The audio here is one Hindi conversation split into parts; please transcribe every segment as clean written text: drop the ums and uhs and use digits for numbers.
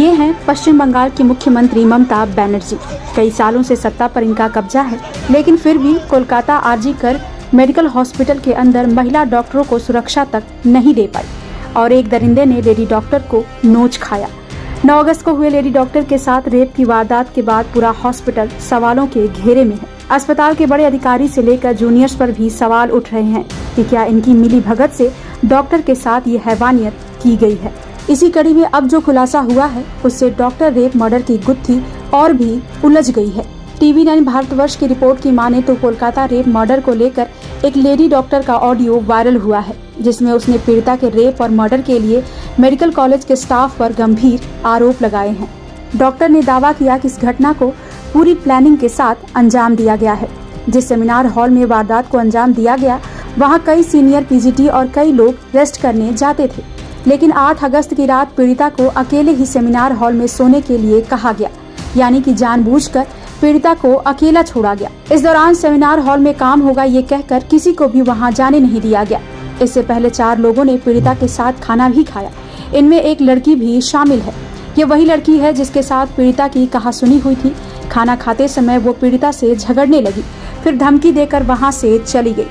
ये हैं पश्चिम बंगाल की मुख्यमंत्री ममता बनर्जी। कई सालों से सत्ता पर इनका कब्जा है, लेकिन फिर भी कोलकाता आरजी-कर मेडिकल हॉस्पिटल के अंदर महिला डॉक्टरों को सुरक्षा तक नहीं दे पाई और एक दरिंदे ने लेडी डॉक्टर को नोच खाया। 9 अगस्त को हुए लेडी डॉक्टर के साथ रेप की वारदात के बाद पूरा हॉस्पिटल सवालों के घेरे में है। अस्पताल के बड़े अधिकारी से लेकर जूनियर्स पर भी सवाल उठ रहे हैं कि क्या इनकी मिली भगत से डॉक्टर के साथ ये हैवानियत की गई है। इसी कड़ी में अब जो खुलासा हुआ है उससे डॉक्टर रेप मर्डर की गुत्थी और भी उलझ गई है। TV9 भारतवर्ष की रिपोर्ट की माने तो कोलकाता रेप मर्डर को लेकर एक लेडी डॉक्टर का ऑडियो वायरल हुआ है, जिसमें उसने पीड़िता के रेप और मर्डर के लिए मेडिकल कॉलेज के स्टाफ पर गंभीर आरोप लगाए हैं। डॉक्टर ने दावा किया कि इस घटना को पूरी प्लानिंग के साथ अंजाम दिया गया है। जिस सेमिनार हॉल में वारदात को अंजाम दिया गया, वहां कई सीनियर PGT और कई लोग रेस्ट करने जाते थे, लेकिन 8 अगस्त की रात पीड़िता को अकेले ही सेमिनार हॉल में सोने के लिए कहा गया, यानी कि जानबूझकर पीड़िता को अकेला छोड़ा गया। इस दौरान सेमिनार हॉल में काम होगा ये कहकर किसी को भी वहां जाने नहीं दिया गया। इससे पहले 4 लोगों ने पीड़िता के साथ खाना भी खाया। इनमें एक लड़की भी शामिल है। ये वही लड़की है जिसके साथ पीड़िता की कहासुनी हुई थी। खाना खाते समय वो पीड़िता से झगड़ने लगी, फिर धमकी देकर वहां से चली गई।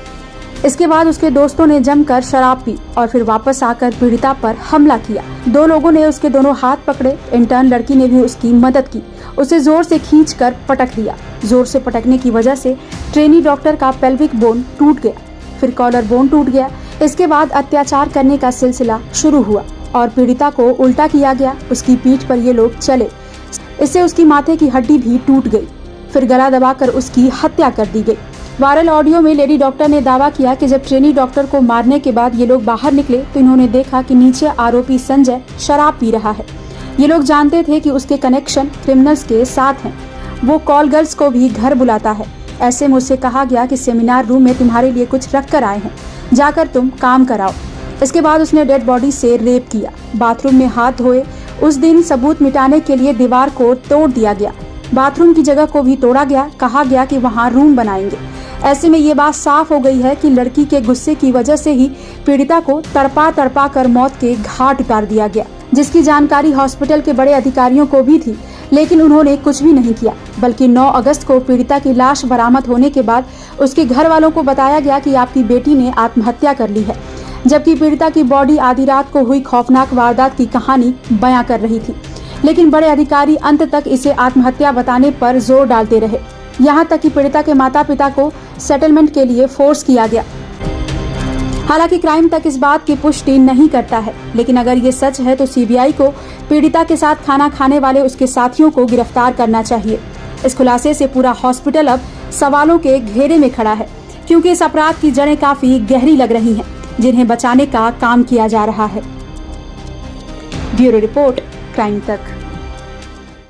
इसके बाद उसके दोस्तों ने जमकर शराब पी और फिर वापस आकर पीड़िता पर हमला किया। 2 लोगों ने उसके दोनों हाथ पकड़े। इंटर्न लड़की ने भी उसकी मदद की, उसे जोर से खींचकर पटक दिया। जोर से पटकने की वजह से ट्रेनी डॉक्टर का पेल्विक बोन टूट गया, फिर कॉलर बोन टूट गया। इसके बाद अत्याचार करने का सिलसिला शुरू हुआ और पीड़िता को उल्टा किया गया। उसकी पीठ पर ये लोग चले, इससे उसकी माथे की हड्डी भी टूट गई। फिर गला दबाकर उसकी हत्या कर दी गई। वायरल ऑडियो में लेडी डॉक्टर ने दावा किया कि जब ट्रेनी डॉक्टर को मारने के बाद ये लोग बाहर निकले तो इन्होंने देखा कि नीचे आरोपी संजय शराब पी रहा है। ये लोग जानते थे कि उसके कनेक्शन क्रिमिनल्स के साथ हैं। वो कॉल गर्ल्स को भी घर बुलाता है। ऐसे में उससे कहा गया कि सेमिनार रूम में तुम्हारे लिए कुछ रख कर आए हैं, जाकर तुम काम कराओ। इसके बाद उसने डेड बॉडी से रेप किया। बाथरूम में हाथ धोए। उस दिन सबूत मिटाने के लिए दीवार को तोड़ दिया गया। बाथरूम की जगह को भी तोड़ा गया। कहा गया कि वहाँ रूम बनाएंगे। ऐसे में ये बात साफ हो गई है कि लड़की के गुस्से की वजह से ही पीड़िता को तड़पा कर मौत के घाट उतार दिया गया, जिसकी जानकारी हॉस्पिटल के बड़े अधिकारियों को भी थी, लेकिन उन्होंने कुछ भी नहीं किया। बल्कि 9 अगस्त को पीड़िता की लाश बरामद होने के बाद उसके घर वालों को बताया गया कि आपकी बेटी ने आत्महत्या कर ली है, जबकि पीड़िता की बॉडी आधी रात को हुई खौफनाक वारदात की कहानी बयां कर रही थी। लेकिन बड़े अधिकारी अंत तक इसे आत्महत्या बताने पर जोर डालते रहे, यहाँ तक कि पीड़िता के माता पिता को सेटलमेंट के लिए फोर्स किया गया। हालांकि क्राइम तक इस बात की पुष्टि नहीं करता है, लेकिन अगर ये सच है तो CBI को पीड़िता के साथ खाना खाने वाले उसके साथियों को गिरफ्तार करना चाहिए। इस खुलासे से पूरा हॉस्पिटल अब सवालों के घेरे में खड़ा है, क्योंकि इस अपराध की जड़ें काफी गहरी लग रही हैं, जिन्हें बचाने का काम किया जा रहा है। ब्यूरो रिपोर्ट, क्राइम तक।